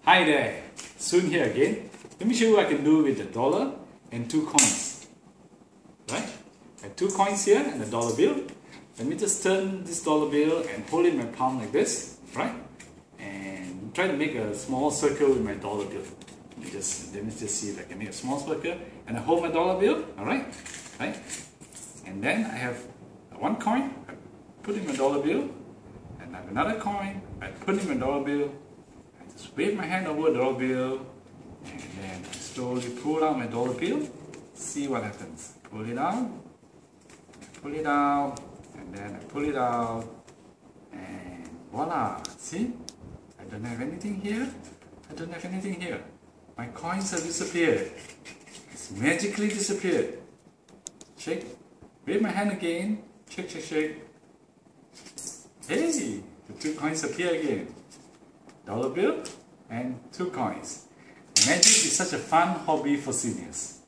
Hi there, Soon here again. Let me show you what I can do with the dollar and 2 coins. Right? I have 2 coins here and a dollar bill. Let me just turn this dollar bill and hold it in my palm like this, right? And try to make a small circle with my dollar bill. Let me just see if I can make a small circle and I hold my dollar bill, alright? Right? And then I have 1 coin, I put in my dollar bill, and I have another coin, I put in my dollar bill. Just wave my hand over the dollar bill and then I slowly pull out my dollar bill, see what happens. Pull it out, and then I pull it out, and voila! See? I don't have anything here, My coins have disappeared. It's magically disappeared. Shake, wave my hand again, shake. Hey! The 2 coins appear again. Dollar bill and 2 coins. Magic is such a fun hobby for seniors.